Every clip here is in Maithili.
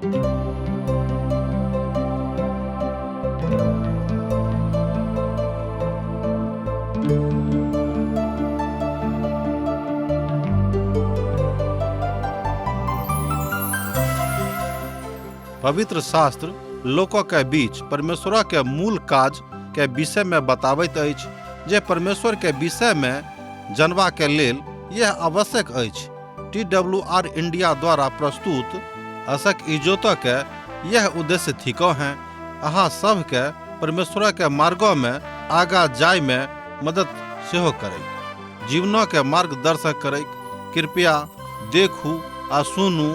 पवित्र शास्त्र लोकों के बीच परमेश्वर के मूल काज के विषय में बताबैत अछि, जे परमेश्वर के विषय में जनबा के लेल यह आवश्यक अछि। TWR इंडिया द्वारा प्रस्तुत अशक इजोतो के यह उद्देश्य थिको हैं अहाँ सब के परमेश्वर के मार्गों में आगा जाय में मदद सेहो करे, जीवनों के मार्गदर्शक करे। कृपया देखू आ सुनू,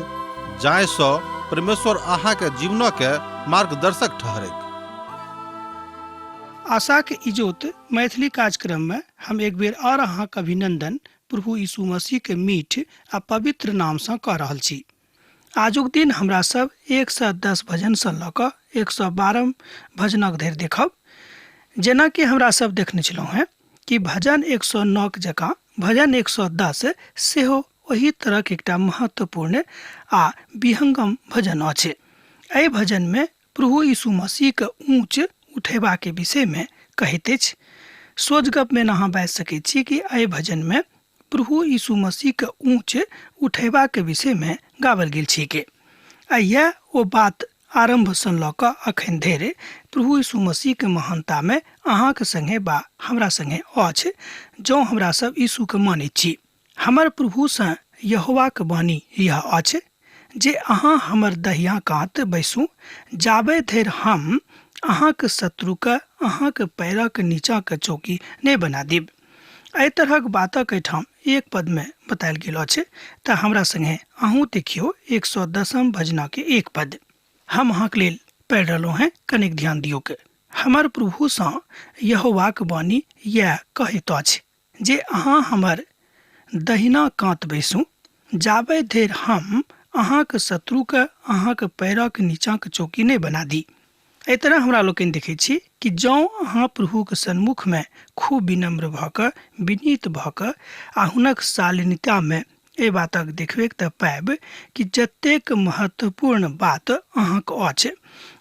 जाय सो परमेश्वर अहाँ के जीवनों के मार्गदर्शक ठहरे। आशा के इजोत मैथिली कार्यक्रम में हम एक बेर और अहाँ के अभिनंदन प्रभु यीशु मसीह के मीठ आ पवित्र नाम से कह रहल छी। आजुक दिन हमरा सब 110 भजन से ल क 112 भजनक धरि देखब। जेना कि हमरा सब देखने छलहुँ हैं कि भजन 109 के जकाँ भजन 110 सेहो वही तरह के एकटा महत्वपूर्ण आ विहंगम भजन अछि। एहि भजन में प्रभु यीशु मसीह के ऊंच उठेबा के विषय में कहैत अछि। सोच गप में अहाँ बाजि सकैत छी कि एहि भजन में प्रभु यीशु मसीह के ऊंच उठेबा के विषय में गावल गेल छी के। आ यह वो बात आरंभ सँ ल क अखन धरि प्रभु यीशु मसीह के महानता में अहाँ के संगे बा हमरा संगे अछि, जो हमरा सब यीशु के मानैत छी। हमर प्रभु से यहोवा के वाणी यह अछि जे अहाँ हमर दहिया कात बैसू, जाबे धरि हम अहाँ के शत्रु के अहाँ के पैर के नीचा के चौकी नहीं बना देब। एहि तरहक बातक एठाम एक पद में बतायल गेल अछि। त हमरा संगे अहूँ देखियो 110 भजना के एक पद हम अहाँ के लेल पढ़ि रहलो हैं, कनिक ध्यान दियो के। हमर प्रभु से यहोवा के वाणी यह कहैत अछि जे अहाँ हमर दहिना कात बैसू, जाबे धरि हम अहाँ के शत्रु के अहाँ के पैर के नीचा के चौकी नहीं बना दी। एहि तरह हमरा लोकनि देखै छी कि जँ अहाँ प्रभु के सन्मुख में खूब विनम्र भ क विनीत भ क आ हुनक शालीनता में एहि बातक देखबे त पाएब कि जतेक महत्वपूर्ण बात अहाँ के अछि,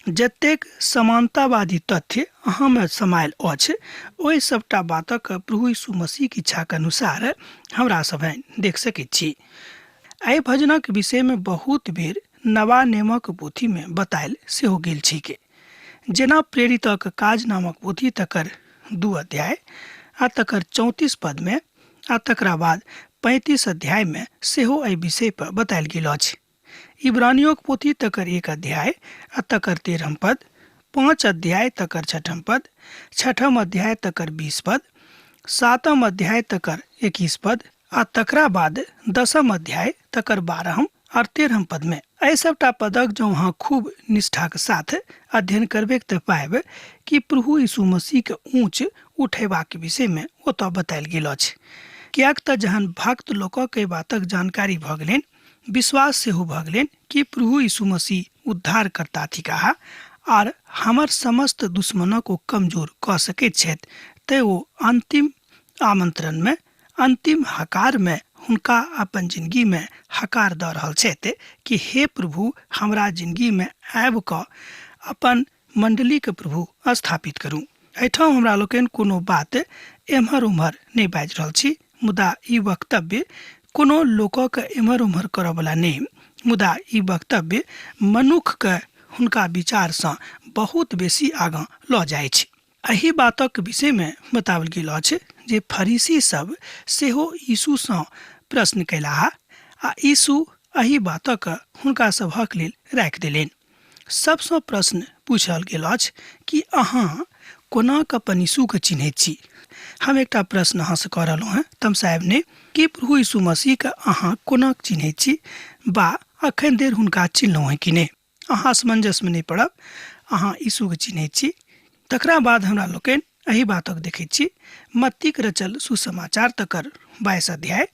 जतेक समानतावादी तथ्य अहाँ में समायल अछि, ओहि सबटा बातक प्रभु यीशु मसीह की इच्छा के अनुसार हमरा सब देख सकैत छी। एहि भजनक विषय में बहुत बेर नवा नियमक पोथी में बतायल सेहो गेल छी के। जेना प्रेरितक काज नामक पोथी तकर 2 अध्याय आ तकर 34 पद में आ तकरा बाद 35 अध्याय में सेहो एहि विषय पर बतायल गेल अछि। इब्रानियों के पोथी तकर 1 अध्याय आ तकर 13 पद, 5 अध्याय तकर 6 पद, 6 अध्याय तकर 20 पद, 7 अध्याय तकर 21 पद आ तकरा बाद 10 अध्याय तकर 12 और 13 पद में एहि सबटा पदक जो वहाँ खूब निष्ठा के साथ अध्ययन करबे त पाएब कि प्रभु यीशु मसीह के ऊंच उठेबा के विषय में ओतऽ बतायल गेल अछि। कियाक त जहन भक्त लोक के बातक जानकारी भ गेलनि, विश्वास सेहो भ गेलनि कि प्रभु यीशु मसीह उद्धार करता थिकाह और हमर समस्त दुश्मनों को कमजोर क सकैत छथि, ते वो अंतिम आमंत्रण में अंतिम हकार में हुनका अपन जिंदगी में हकार द रहल छथि कि हे प्रभु हमरा जिंदगी में आबि क अपन मंडली के प्रभु स्थापित करू। एठाम हमरा लोकनि कोनो बात एम्हर उम्हर नहीं बाजि रहल छी, मुदा ई वक्तव्य कोनो लोक के एम्हर उम्हर करऽ वाला नहीं, मुदा ई वक्तव्य मनुख के हुनका विचार से बहुत बेसी आगां ल जाइ छै। एही बातक विषय में बताओल गेल अछि जे फरीसी सब सेहो यीशु से प्रश्न कैलाह आ यीशु एही बातक हुनका सभक लेल राखि देलनि। सबसँ प्रश्न पूछल गेल अछि कि अहाँ कोना क अपन यीशु के चिन्हैत छी। हम एकटा प्रश्न अहाँ से कऽ रहलहुँ हैं तम साहेब ने कि प्रभु यीशु मसीह के अहाँ कोना चिन्हैत छी, बा अखन देर हुनका चिन्हलहुँ हैं कि नहीं। अहाँ असमंजस में नहीं पड़ब, अहाँ यीशु के चिन्हैत छी। तकरा बाद हमरा लोकनि एही बातक देखैत छी मत्ती के रचल सुसमाचार तकर 22 अध्याय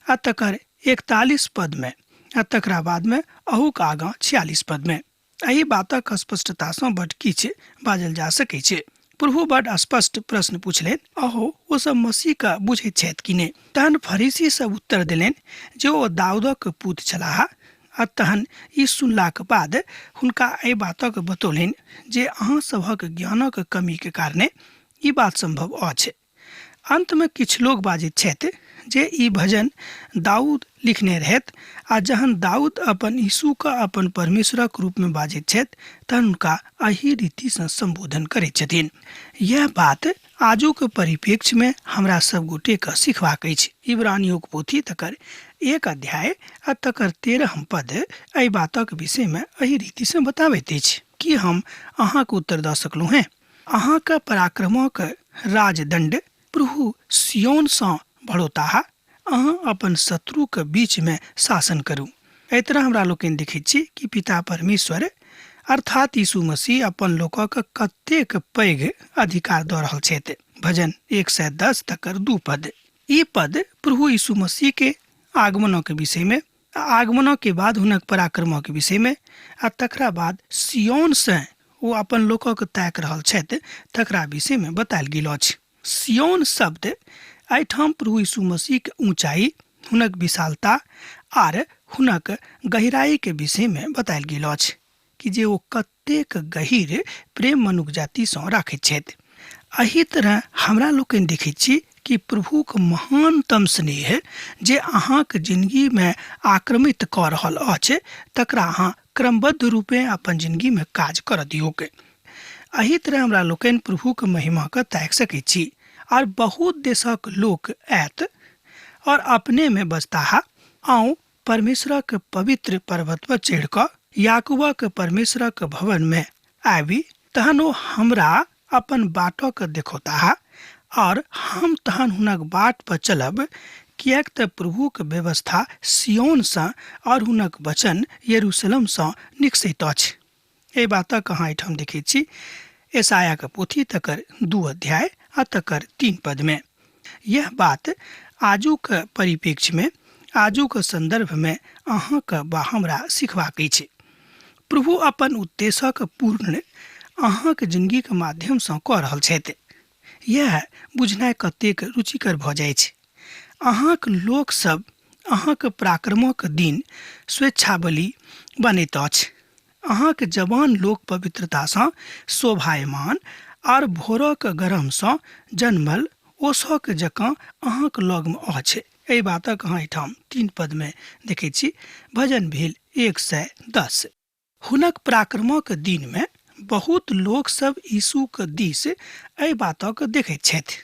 आ तकर 41 पद में आ तकरा बाद में अहूक आगां 46 पद में एही बातक स्पष्टता से बड किछ बाजल जा सकै छै। प्रभु बड स्पष्ट प्रश्न पूछलनि, अहो ओ सब मसीह का बुझैत छथि कि नहीं। तहन फरीसी सब उत्तर देलनि जे ओ दाऊदक पुत्र छलाह आ तहन ई सुनलाक बाद हुनका एहि बातक बतौलनि जे अहाँ सभक ज्ञानक कमी के कारणे ई बात संभव अछि। अंत में किछु लोग बाजैत छथि जे ई भजन दाऊद लिखने रहथि, आ जहन दाऊद अपन यीशु का अपन परमेश्वरक रूप में बाजैत छथि तहन हुनका एही रीति से संबोधन करैत छथिन। यह बात आजुक परिप्रेक्ष्य में हमरा सब गोटे के सिखबाक अछि। इब्रानियों के पोथी तकर 1 अध्याय आ तकर 13 पद एहि बातक विषय में एही रीति से बताबैत अछि। कि हम अहाँ के उत्तर दऽ सकलहुँ हैं? अहाँ के पराक्रमक राजदंड प्रभु सियोन सँ बढ़ौताहा, अहाँ अपन शत्रु के बीच में शासन करू। एहि तरह हमरा लोकनि देखैत छी कि पिता परमेश्वर अर्थात यीशु मसीह अपन लोकक कतेक पैघ अधिकार दऽ रहल छथि। भजन 110 तकर 2 पद। ई पद प्रभु यीशु मसीह के आगमनों के विषय में, आगमनों के बाद हुनक पराक्रमों के विषय में, आ तकरा बाद सियोन से वो अपन लोकक ताक रहल छथि तकरा विषय में बतायल गेल अछि। सियोन शब्द एहिठाम प्रभु यीशु मसीह के ऊंचाई, हुनक विशालता आर हुनक गहराई के विषय में बतायल गेल अछि कि जे ओ कतेक गहीर प्रेम मनुष्य जाति सँ राखैत छथि। एही तरह हमरा लोकनि देखैत छी कि प्रभुक महानतम स्नेह जे अहाँक जिंदगी में आक्रमित कऽ रहल अछि तकरा अहाँ क्रमबद्ध रूपे अपन जिंदगी में काज कर दियौक। एही तरह हमरा लोकनि प्रभुक महिमा के ताकि सकैत छी। और बहुत देशक लोक आयत और अपने में बजताहा, आओ परमेश्वरक पवित्र पर्वत पर चढ़ कऽ याकूबक परमेश्वरक भवन में आबी, तहन ओ हमरा अपन बाटक देखौताहा और हम तहन हुनक बाट पर चलब, कियाक त प्रभुक व्यवस्था सियोन सँ और हुनक वचन यरूशलेम सँ निकसैत अछि। एहि बातक अहाँ एहिठाम देखैत छी यशायाह के पोथी तकर 2 अध्याय आ तकर 3 पद में। यह बात आजुक परिप्रेक्ष्य में, आजुक संदर्भ में अहाँ के बा हमरा सिखबाक अछि। प्रभु अपन उद्देश्यक पूर्ण अहाँ के जिंदगी के माध्यम सँ कऽ रहल छथि। यह बुझनाइ कतेक रुचिकर भऽ जाइ छै। अहाँक लोक सब अहाँक पराक्रमक दिन स्वेच्छाबली बनैत अछि। अहाँक जवान लोक पवित्रता सँ शोभायमान आर भोरक गरम सँ जन्मल ओसक जकाँ अहाँक लग में अछि। एहि बातक अहाँ एहिठाम 3 पद में देखैत छी। भजन भेल 110। हुनक पराक्रमक दिन में बहुत लोक सब यीशु के दिस एहि बातक देखैत छथि।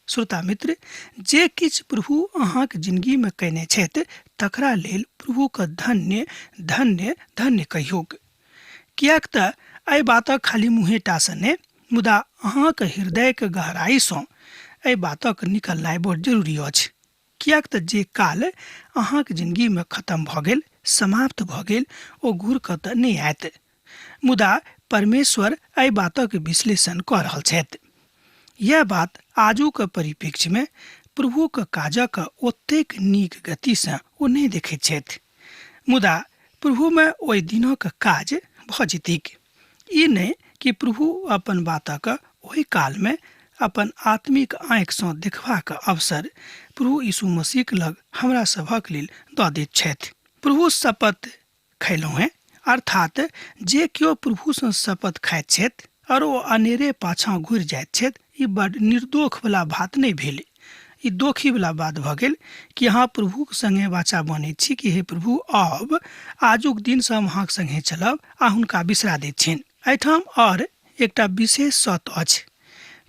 श्रोता मित्र, जे किछ प्रभु अहाँक जिंदगी में कयने छथि तकरा लेल प्रभु के धन्य धन्य धन्य कहियौक। कियाक त एहि बातक खाली मुँहे टा सँ नहि, मुदा अहाँक हृदय के गहराई सँ एहि बातक निकलनाइ बड़ जरूरी अछि। कियाक त जे काल अहाँक जिंदगी में खत्म भऽ गेल, समाप्त भऽ गेल, ओ घूर कऽ त नहि आयत, मुदा परमेश्वर एहि बातक विश्लेषण कऽ रहल छथि। यह बात आजुक परिप्रेक्ष्य में प्रभुक काजक ओतेक नीक गति सँ ओ नहि देखैत छथि, मुदा प्रभु में ओहि दिनक काज भऽ जेतैक। ई नहि कि प्रभु अपन बातक ओहि काल में अपन आत्मिक आँखि सँ देखबाक अवसर प्रभु यीशु मसीह के लग हमरा सभक लेल दऽ दैत छथि। प्रभु शपथ खयलहुँ हैं, अर्थात जे केओ प्रभु सँ शपथ खाइत छथि और ओ अनेरे पाछाँ घुरि जाइत छथि, ई बड़ निर्दोष वाला बात नहि भेल। ई दोखी वाला बात भऽ गेल कि अहाँ प्रभु के संगे वाचा बनैत छी कि हे प्रभु, अब आजुक दिन सँ हम अहाँक संगे चलब आ हुनका बिसरा दैत छियनि। एहिठाम और एकटा विशेष सत अछि।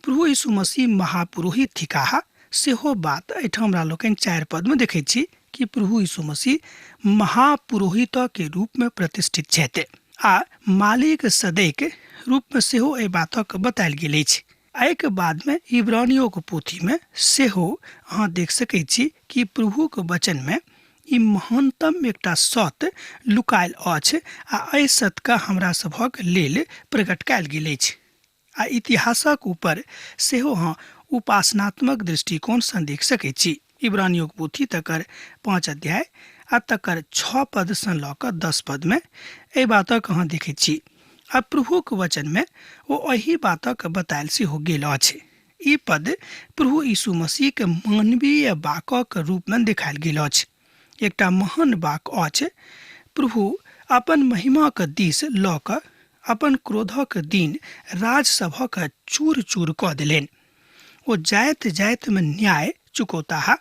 प्रभु यीशु मसीह महापुरोहित थिकाह, सेहो बात एहिठाम हमरा लोकनि 4 पद में देखैत छी कि प्रभु यीशु मसीह महापुरोहित के रूप में प्रतिष्ठित छथि आ मालिक सदैक रूप में सेहो एहि बातक बतायल गेल अछि। एहिके बाद में इब्रानियों के पोथी में सेहो अहाँ देख सकैत छी कि प्रभु के वचन में ई महानतम एकटा सत लुकायल अछि आ एहि सत का हमरा सभक लेल प्रकट कयल गेल अछि। आ इतिहासक ऊपर सेहो अहाँ उपासनात्मक दृष्टिकोण सँ देख सकैत छी। इब्रानियों के पोथी तकर 5 अध्याय आ तकर 6 पद सँ लऽ कऽ 10 पद में एहि बातक अहाँ देखैत छी। आ प्रभु के वचन में ओ एही बातक बतायल सेहो गेल अछि। ई पद प्रभु यीशु मसीह के मानवीय वाकक रूप में देखायल गेल अछि। एकटा महान वाक अछि। प्रभु अपन महिमा के दिस लऽ कऽ अपन क्रोधक दिन राजसभक चूर चूर कऽ देलनि। ओ जाइत जाइत में न्याय चुकौताहा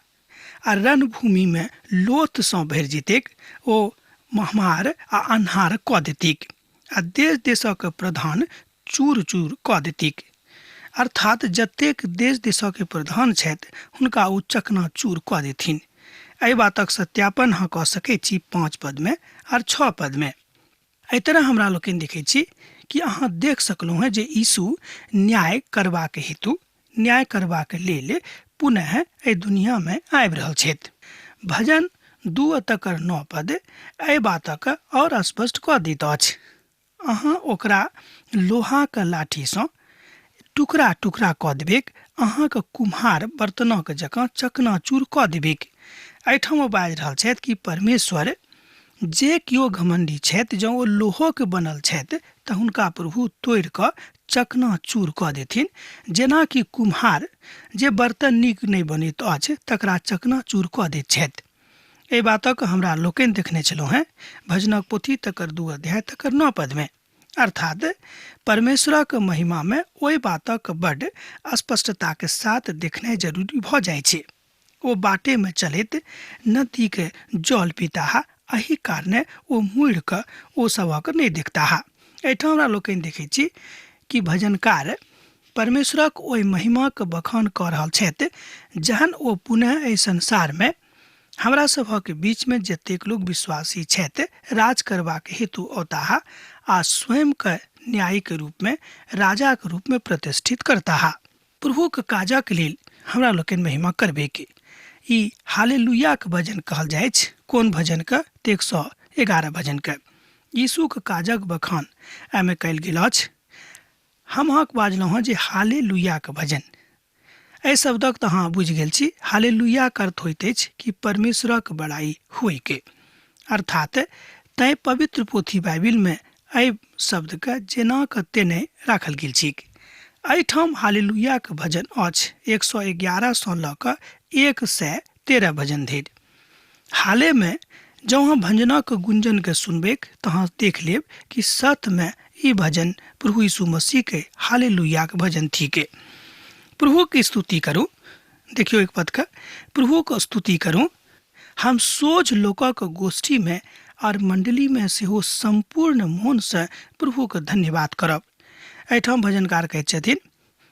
आ रणभूमि में लोथ सँ भरि जेतैक। ओ महामार आ अन्हार कऽ देतिक आ देश देशक प्रधान चूर चूर कऽ देतिक। अर्थात जतेक देश देशक प्रधान छथि हुनका ओ चकनाचूर कऽ देथिन। एहि बातक सत्यापन हम कऽ सकैत छी 5 पद में और 6 पद में। एहि तरह हमरा लोकनि देखै छी कि अहाँ देख सकलहुँ हैं जे यीशु न्याय करबाक हेतु न्याय करबाक लेल पुनः एहि दुनिया में आबि रहल छथि। भजन 2 तकर 9 पद एहि बातक और स्पष्ट कऽ दैत अछि। अहाँ ओकरा लोहाक लाठी सँ टुकड़ा टुकड़ा कऽ देबेक, अहाँके कुम्हार बर्तनक जकाँ चकनाचूर कऽ देबेक। एहिठाम बाजि रहल छथि कि परमेश्वर जे किओ घमंडी छथि जँ ओ लोहोके बनल छथि तऽ हुनका प्रभु तोड़ि कऽ चकनाचूर कऽ देथिन, जेनाकि कुम्हार जे बर्तन नीक नहि बनैत अछि तकरा चकनाचूर कऽ दैत छथि। एहि बातक हमरा लोकनि देखने छलहुँ हैं भजनक पोथी तकर 2 अध्याय तकर 9 पद में। अर्थात परमेश्वरक महिमा में ओहि बातक बड्ड स्पष्टता के साथ देखनाइ जरूरी भऽ जाइ छै। ओ बाटे में चलैत नदी के जल पीताहा, एहि कारणे ओ मुड़ि कऽ ओ सभक नहि देखताहा। एहिठाम हमरा लोकनि देखै छी कि भजनकार परमेश्वरक ओहि महिमाक बखान कऽ रहल छथि जहन ओ पुनः एहि संसार में हमरा सभक बीच में जतेक लोग विश्वासी छथि राज करबाक हेतु औताहा आ स्वयं के न्यायी के रूप में राजा के रूप में प्रतिष्ठित करताहा। प्रभु के काजक लेल हमरा लोकनि महिमा करबे के ई हालेलुया के भजन कहल जाइ छै। कोन भजन के? 111 भजन के। यीशु के काजक बखान एहिमे कयल गेल अछि। हम अहाँके बाजलहुँ हँ जे हालेलुया के भजन। एहि शब्दक तऽ अहाँ बुझि गेल छी। हालेलुया के अर्थ होइत अछि कि परमेश्वरक बड़ाई होइ के। अर्थात तैं पवित्र पोथी बाइबिल में एहि शब्द के जेना के तेने राखल गेल छी। एहिठाम हालेलुया के भजन अछि 111 सँ लऽ कऽ 113 भजन धरि। हाले में जँ अहाँ भंजनक गुंजन के सुनबेक तऽ अहाँ देख लेब कि सत में ई भजन प्रभु यीशु मसीह के हालेलुया के भजन थीके। प्रभु की स्तुति करूं। देखियो एक पद का, प्रभु को स्तुति करूं हम सोझ लोकक गोष्ठी में और मंडली में सेहो संपूर्ण मन से प्रभु के धन्यवाद करब। एहिठाम भजनकार कहैत छथिन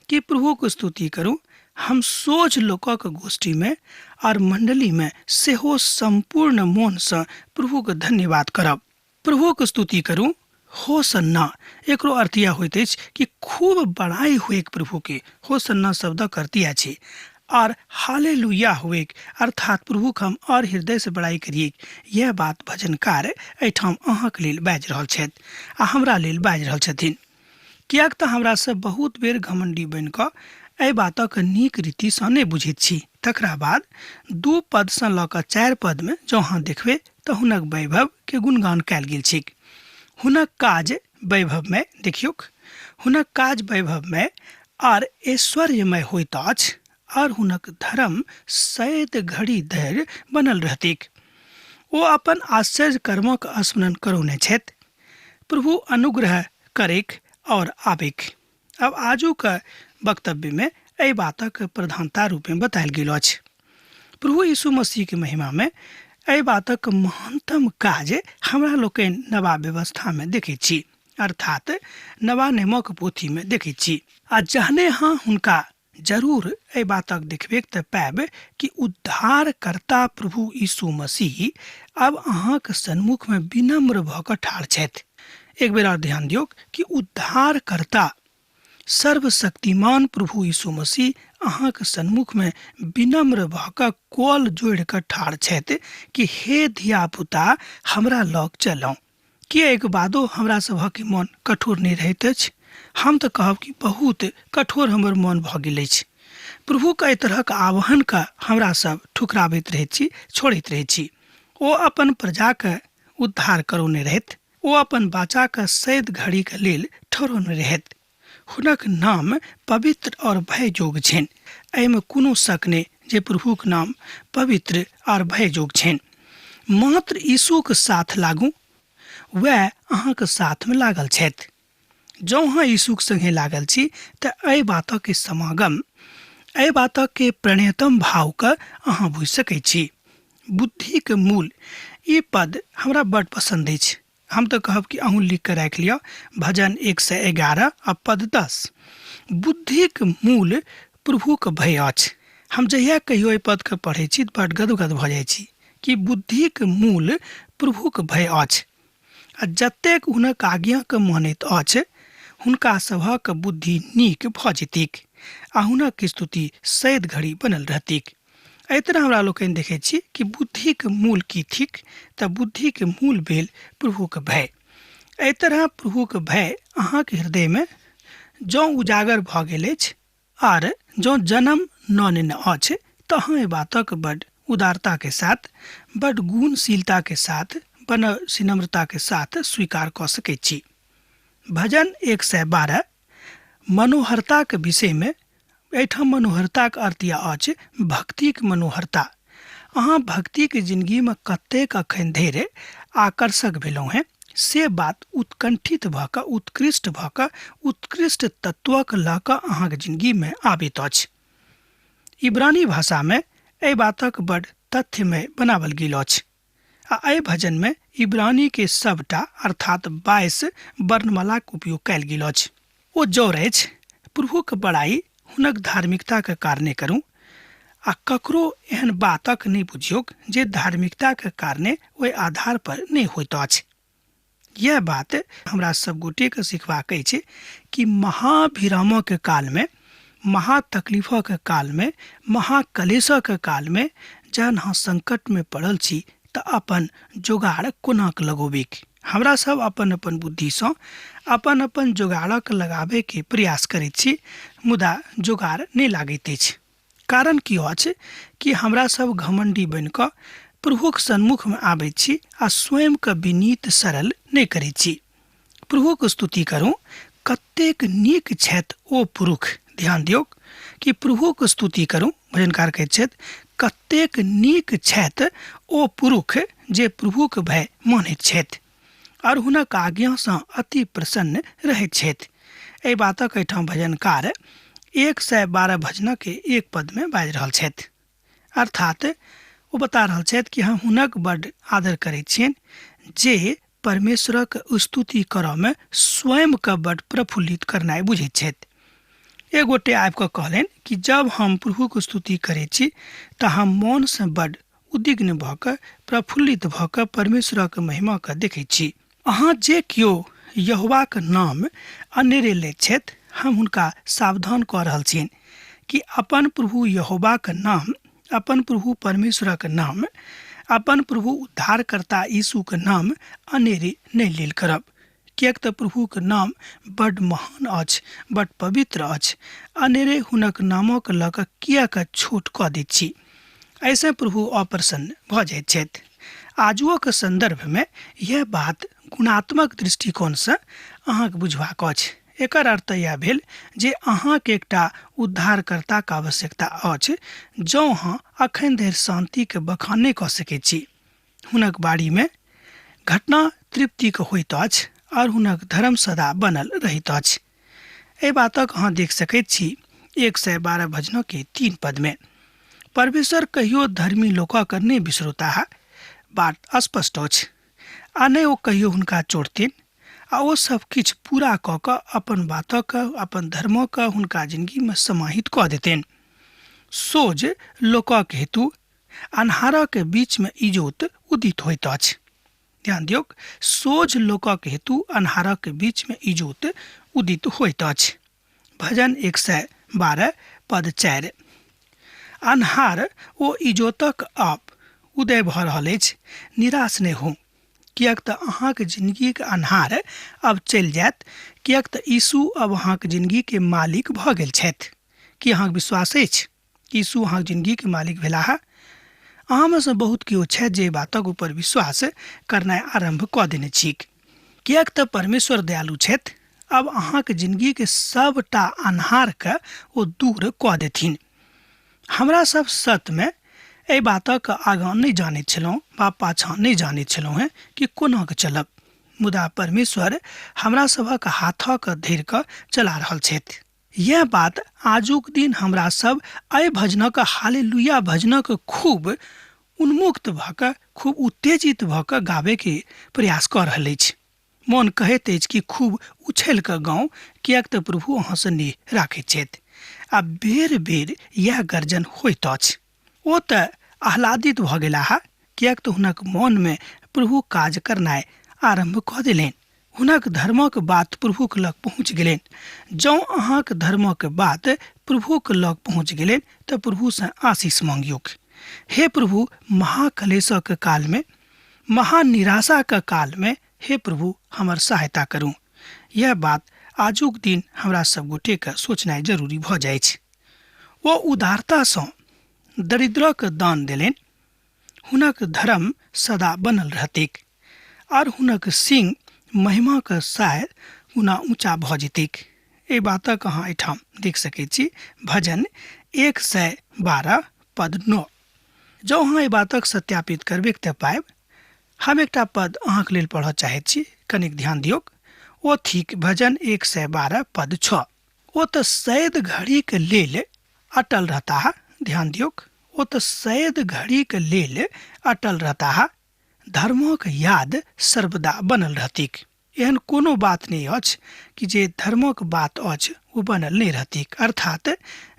कि प्रभु को स्तुति करूं हम सोझ लोकक गोष्ठी में और मंडली में सेहो संपूर्ण मन से प्रभु के धन्यवाद करब। प्रभु के स्तुति करूं होसन्ना एकरो अर्थ यह होइत अछि कि खूब बड़ाई हुए प्रभु के। होसन्ना शब्दक अर्थ यह छै। और हालेलुया हुए अर्थात प्रभु के हम और हृदय से बड़ाई करिए। यह बात भजनकार एहिठाम अहाँके लेल बाजि रहल छथि आ हमरा लेल बाजि रहल छथिन। कियाक तऽ हमरा सब बहुत बेर घमंडी बनि कऽ एहि बातक नीक रीति सँ नहि बुझैत छी। तकरा बाद 2 पद सँ लऽ कऽ 4 पद में जँ अहाँ देखबै तऽ हुनक वैभव के गुणगान कयल गेल छै। हुनक काज वैभव में देखियौक, हुनक काज वैभव में और ऐश्वर्यमय होइत अछि और हुनक धर्म सैत घड़ी धरि बनल रहतिक। ओ अपन आश्चर्य कर्मक स्मरण करौने छथि। प्रभु अनुग्रह करेक और आबेक। अब आजू का वक्तव्य में एहि बातक प्रधानता रूप में बतायल गेल अछि। प्रभु यीशु मसीह के महिमा में एहि बातक महत्तम काज हमरा लोकनि नवा व्यवस्था में देखैत छी, अर्थात नवा नियमक पोथी में देखैत छी। आ जहने हाँ हुनका जरूर एहि बातक देखबेक तऽ पाएब कि उद्धारकर्ता प्रभु यीशु मसीह अब अहाँके सन्मुख में विनम्र भऽ कऽ ठाढ़ छथि। एक बेर और ध्यान दियौ कि उद्धारकर्ता सर्वशक्तिमान प्रभु यीशु मसीह अहाँके सन्मुख में विनम्र भऽ कऽ कोल जोड़ि कऽ ठाढ़ छथि कि हे धिया पुता हमरा लग चलौं। किएक बादो हमरा सभक मन कठोर नहि रहैत अछि? हम तऽ कहब कि बहुत कठोर हमर मन भऽ गेल अछि। प्रभु के एहि तरहक आह्वान का हमरा सब ठुकराबैत रहैत छी, छोड़ैत रहैत छी। ओ अपन प्रजा के उद्धार करौने रहथि। ओ अपन बाचा के सैद घड़ी के लेल ठहरौने रहथि। हुनक नाम पवित्र और भयजोग छनि। एहिमे कोनो शक नहि जे प्रभुक नाम पवित्र और भयजोग छनि। मात्र यीशु के साथ लागू वह अहाँके साथमे लागल छथि। जँ अहाँ यीशुक संगे लागल छी तऽ एहि बातक समागम, एहि बातक प्रणयतम भावके अहाँ बुझि सकैत छी। बुद्धिके मूल, ई पद हमरा बड्ड पसन्द अछि। हम तऽ कहब कि अहूँ लिख कऽ राखि लिअ, भजन 111 आ पद 10। बुद्धिक मूल प्रभुके भय अछि। हम जहिया कहियो एहि पदके पढ़ैत छी तऽ बड्ड गदगद भऽ जाइ छी कि बुद्धिक मूल प्रभुके भय अछि। आ जतेक हुनक आज्ञाके मानैत अछि, हुनका सभक बुद्धि नीक भऽ जेतिक आ हुनक स्तुति सैद घड़ी बनल रहतिक। एहि तरह हमरा लोकनि देखैत छी कि बुद्धिके मूल की थिक, तऽ बुद्धिके मूल भेल प्रभुके भय। एहि तरह प्रभुके भय अहाँके हृदयमे जँ उजागर भऽ गेल अछि आर जँ जन्म न लेने अछि तऽ अहाँ एहि बातक बड्ड उदारताके साथ, बड्ड गुणशीलताके साथ, विनम्रताके साथ स्वीकार कऽ सकैत छी। भजन 112 मनोहरताके विषयमे, एहिठाम मनोहरताके अर्थ यऽ अछि भक्तिक मनोहरता। अहाँ भक्तिके जिन्दगीमे कतेक अखन धरि आकर्षक भेलहुँ हैं, से बात उत्कंठित भऽ कऽ, उत्कृष्ट भऽ कऽ, उत्कृष्ट तत्वक लऽ कऽ अहाँके जिन्दगीमे आबैत अछि। इब्रानी भाषामे एहि बातक बड्ड तथ्यमय बनावल गेल अछि। आ एहि भजनमे इब्रानी के सबटा अर्थात 22 वर्णमालाक उपयोग कयल गेल अछि। ओ जोर अछि, प्रभुके बड़ाई हुनक धार्मिकताके कारणे करूँ आ ककरो एहन बातक नहि बुझियोक जे धार्मिकताके कारणे ओहि आधार पर नहि होइत अछि। यह बात हमरा सब गोटेके सिखबाक अछि कि महाभिरामके कालमे, महातकलीफक कालमे, महाकलेशक कालमे जहन अहाँ संकटमे पड़ल छी तऽ अपन जोगाड़ कोनाक लगोबिक। हमरा सब अपन अपन बुद्धिसँ अपन अपन जोगाड़क लगाबैके प्रयास करैत छी, मुदा जोगाड़ नहि लागैत अछि। कारण की अछि कि हमरा सब घमंडी बनि कऽ प्रभुक सन्मुखमे आबैत छी आ स्वयंके विनीत सरल नहि करैत छी। प्रभुक स्तुति करूँ, कतेक नीक छथि ओ पुरुष। ध्यान दियौ कि प्रभुक स्तुति करूँ, भजनकार कहैत छथि कतेक नीक छथि ओ पुरुष जे प्रभुक भय मानैत छथि और हुनक आज्ञासँ अति प्रसन्न रहैत छथि। एहि बातक एहिठाम भजनकार 112 भजनक एक पदमे बाजि रहल छथि, अर्थात ओ बता रहल छथि कि हम हुनक बड्ड आदर करैत छियनि जे परमेश्वरक स्तुति करयमे स्वयंके बड्ड प्रफुल्लित करनाइ बुझैत छथि। एक गोटे आबि कऽ कहलनि कि जब हम प्रभुक स्तुति करैत छी तऽ हम मोनसँ बड्ड उद्विग्न भऽ कऽ, प्रफुल्लित भऽ कऽ परमेश्वरक महिमाके देखैत छी। अहाँ जे केओ यहोवाक नाम अनेरे लैत छथि, हम हुनका सावधान कऽ रहल छियनि कि अपन प्रभु यहोवाक नाम, अपन प्रभु परमेश्वरक नाम, अपन प्रभु उद्धारकर्ता यीशुके नाम अनेरे नहि लेल करब, किएक तऽ प्रभुके नाम बड्ड महान अछि, बड्ड पवित्र अछि। अनेरे हुनक नामक लऽ कऽ किएक छोट कऽ दैत छी। ऐसे प्रभु अप्रसन्न भऽ जाइत छथि। आजुक संदर्भमे यह बात गुणात्मक दृष्टिकोणसँ अहाँके बुझबाक अछि। एकर अर्थ यह भेल जे अहाँके एकटा उद्धारकर्ताके आवश्यकता अछि जँ अहाँ अखन धरि शान्तिके बखान नहि कऽ सकैत छी। हुनक बाड़ीमे घटना तृप्तिके होइत अछि और हुनक धर्म सदा बनल रहैत अछि। एहि बातक अहाँ देख सकैत छी 112 भजनके 3 पदमे। परमेश्वर कहियो धर्मी लोकक नहि बिसरौताह, बात स्पष्ट अछि। आ नहि ओ कहियो हुनका चोड़थिन आ ओ सब किछु पूरा कऽ कऽ अपन बातक, अपन धर्मक हुनका जिन्दगीमे समाहित कऽ देतनि। सोझ लोकक हेतु अन्हारक बीचमे इजोत उदित होइत अछि। ध्यान दियौ, सोझ लोकक हेतु अन्हारक बीचमे इजोत उदित होइत अछि। भजन 112 पद 4। अन्हार ओ इजोतक आप उदय भऽ रहल अछि, निराश नहि हो, किएक तऽ अहाँके जिन्दगीके अन्हार अब चलि जायत, किएक तऽ यीशु अब अहाँके जिन्दगीके मालिक भऽ गेल छथि। कि अहाँके विश्वास अछि कि यीशु अहाँके जिन्दगीके मालिक भेलाह? अहाँमे सँ बहुत केओ छथि जे बातक ऊपर विश्वास करनाइ आरम्भ कऽ देने छी, किएक तऽ परमेश्वर दयालु छथि। अब अहाँके जिन्दगीके सबटा अन्हारके ओ दूर कऽ देथिन। हमरा सब सत्यमे एहि बातक आगाँ नहि जानैत छलहुँ वा पाछाँ नहि जानैत छलहुँ हैं कि कोना कऽ चलब, मुदा परमेश्वर हमरा सभक हाथक धरि कऽ चला रहल छथि। यह बात आजुक दिन हमरा सब एहि भजनक हालेलुया भजनक खूब उन्मुक्त भऽ कऽ खूब उत्तेजित भऽ कऽ गाबैके प्रयास कऽ रहल अछि। मन कहैत अछि कि खूब उछलि कऽ गाउ, किएक तऽ प्रभु अहाँसँ नेह राखैत छथि। आ बेर बेर यह गर्जन होइत अछि। ओ तऽ आह्लादित भऽ गेलाह, किएक तऽ हुनक मनमे प्रभु काज करनाइ आरम्भ कऽ देलनि। हुनक धर्मक बात प्रभुक लग पहुँच गेलनि। जँ अहाँक धर्मक बात प्रभुक लग पहुँच गेलनि तऽ प्रभुसँ आशीष मांगियौक। हे प्रभु, महाक्लेशक कालमे, महानिराशाक कालमे हे प्रभु हमर सहायता करू। यह बात आजुक दिन हमरा सब गोटेके सोचनाइ जरूरी भऽ जाइ छै। ओ उदारतासँ दरिद्रक दान देलनि। हुनक धर्म सदा बनल रहतैक और हुनक सिंह महिमाक साय गुना ऊँचा भऽ जेतैक। एहि बातक अहाँ एहिठाम देख सकैत छी, भजन 112 पद 9। जँ अहाँ एहि बातक सत्यापित करबै तऽ पायब। हम एकटा पद अहाँके लेल पढ़ऽ चाहैत छी, कनिक ध्यान दियौक। ओ थिक भजन 112 पद 6। ओ तऽ सैद घड़ीके लेल अटल रहता। ध्यान दियौक, ओ तऽ सैद घड़ीके लेल अटल रहता, धर्मक याद सर्वदा बनल रहतीक। एहन कोनो बात नहीं अछि कि जे धर्मक बात अछि ओ बनल नहीं रहतीक, अर्थात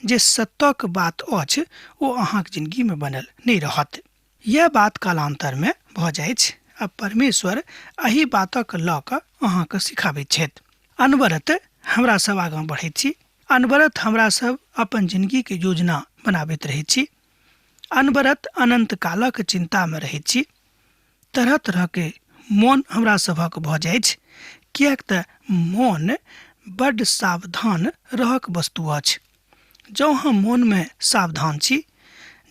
जे सत्यक बात अछि ओ अहाँक जिंदगी में बनल नहीं रहत। यह बात कालांतर में भऽ जाइ छै। अब परमेश्वर एही बातक लऽ कऽ अहाँके सिखाबैत छथि। अनवरत हमरा सब आगाँ बढ़ैत छी। अनवरत हमरा सब अपन जिंदगी के योजना बनाबैत रहै छी। अनवरत अनंत कालक चिंता में रहैत छी। तरह तरह के मन हमरा सभक भऽ जाइ छै, किएक तऽ मन बड्ड सावधान रहक वस्तु अछि। जँ हम मन में सावधान छी,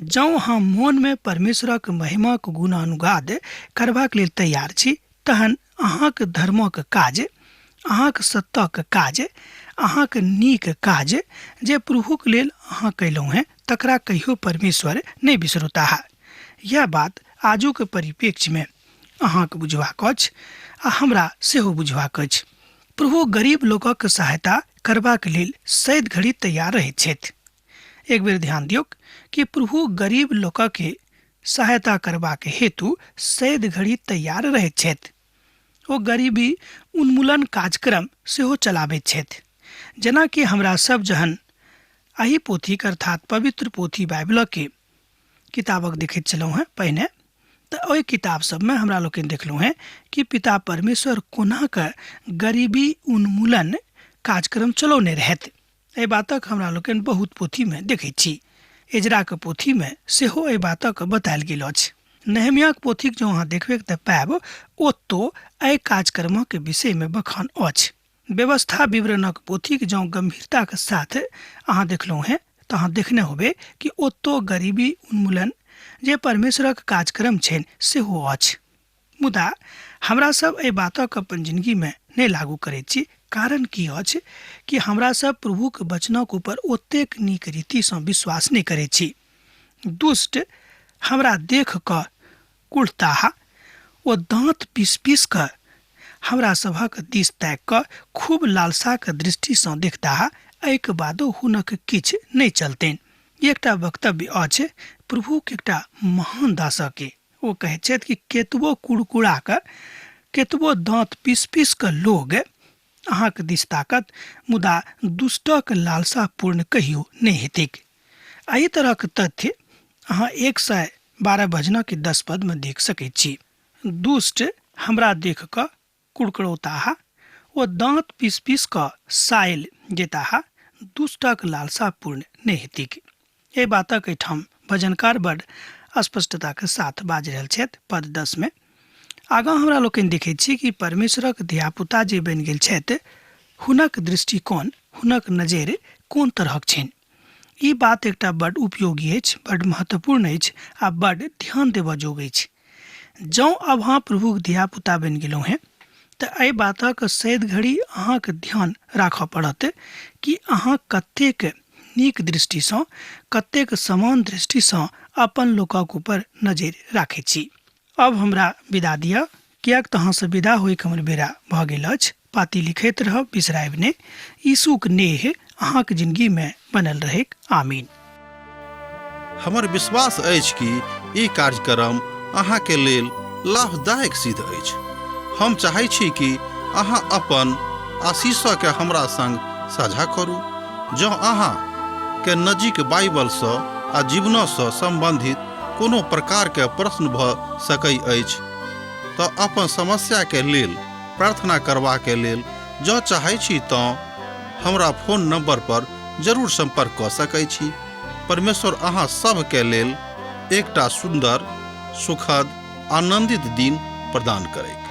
जँ हम मन में परमेश्वरक महिमाक गुणानुवाद करबाक लेल तैयार छी, तहन अहाँक धर्मक काज, अहाँक सत्यक काज, अहाँक नीक काज जे प्रभुक लेल अहाँ कयलहुँ हैं, तकरा कहियो परमेश्वर नहीं बिसरुताह। यह बात आजुक परिप्रेक्ष्य में अहाँके बुझबाक अछि आ हमरा सेहो बुझबाक अछि। प्रभु गरीब लोकक सहायता करबाक लेल सैद घड़ी तैयार रहैत छथि। एक बेर ध्यान दियौक कि प्रभु गरीब लोकके सहायता करबाक हेतु सैद घड़ी तैयार रहैत छथि। ओ गरीबी उन्मूलन कार्यक्रम सेहो चलाबैत छथि। जेनाकि हमरा सब जहन एही पोथीक अर्थात पवित्र पोथी बाइबलके किताबक देखैत छलहुँ हैं पहिने, तऽ ओहि किताब सबमे हमरा लोकनि देखलहुँ हैं कि पिता परमेश्वर कोना कऽ गरीबी उन्मूलन कार्यक्रम चलौने रहथि। एहि बातक हमरा लोकनि बहुत पोथीमे देखैत छी। एजराक पोथीमे सेहो एहि बातक बतायल गेल अछि। नेहमियाक पोथीक जँ अहाँ देखबै तऽ पायब ओतौ एहि कार्यक्रमक विषयमे बखान अछि। व्यवस्था विवरणक पोथीक जँ गंभीरताक साथ अहाँ देखलहुँ हैं तऽ अहाँ देखने होबै कि ओतौ गरीबी उन्मूलन जे परमेश्वरक कार्यक्रम छनि सेहो अछि। मुदा हमरा सब एहि बातक अपन जिंदगीमे नहि लागू करैत छी। कारण की अछि कि हमरा सब प्रभुक वचनक ऊपर ओतेक नीक रीतिसँ विश्वास नहि करैत छी। दुष्ट हमरा देख कऽ कुढ़ताह, ओ दाँत पीस पीस कऽ हमरा सभक दिस ताकि कऽ खूब लालसाक दृष्टिसँ देखताह, एहिके बादो हुनक किछु नहि चलतनि। एकटा वक्तव्य अछि प्रभुक एकटा महान दासके। ओ कहैत छथि कि केतबो कुड़कुड़ा कऽ, केतबो दाँत पीस पीस कऽ लोग अहाँके दिस ताकत, मुदा दुष्टक लालसा पूर्ण कहियो नहि हेतैक। एहि तरहक तथ्य अहाँ 112 भजनक 10 पदमे देख सकैत छी। दुष्ट हमरा देख कऽ कुड़कुड़ौताह, ओ दाँत पीस पीस कऽ साइल जेताह, दुष्टक लालसा पूर्ण नहि हेतैक। एहि बातक एहिठाम भजनकार बड्ड स्पष्टताके साथ बाजि रहल छथि। पद 10 में आगाँ हमरा लोकनि देखैत छी कि परमेश्वरक धियापुता जे बनि गेल छथि, हुनक दृष्टिकोण, हुनक नजरि कोन तरहक छनि। ई बात एकटा बड्ड उपयोगी अछि, बड्ड महत्वपूर्ण अछि आ बड्ड ध्यान देबऽ जोग अछि। जँ अब अहाँ प्रभुक धियापुता बनि गेलहुँ हैं तऽ एहि बातक सैद घड़ी अहाँके ध्यान राखऽ पड़त कि अहाँ कतेक नीक दृष्टिसँ, कतेक समान दृष्टिसँ अपन लोकक ऊपर नजरि राखैत छी। अब हमरा विदा दिअ, कियाक तहाँ से विदा होई हमर बेरा भ गेल अछि। पाती लिखैत रहब, बिसरायब ने। यीशुक नेह अहाँक जिंदगी में बनल रहे। आमीन। हमर विश्वास अछि कि ई कार्यक्रम अहाँ के लेल लाभदायक सिद्ध अछि। हम चाहै छी कि अहाँ अपन आशीषों के हमरा संग साझा करू। जँ अहाँ के नजीक बाइबल से आ जीवनों से संबंधित कोनो प्रकार के प्रश्न भ सकै अछि तऽ अपन समस्या के लेल प्रार्थना करबा के लेल जँ चाहै छी तऽ हमरा फोन नंबर पर जरूर संपर्क कऽ सकै छी। परमेश्वर अहाँ सब के लेल एकटा सुंदर, सुखद, आनंदित दिन प्रदान करैक।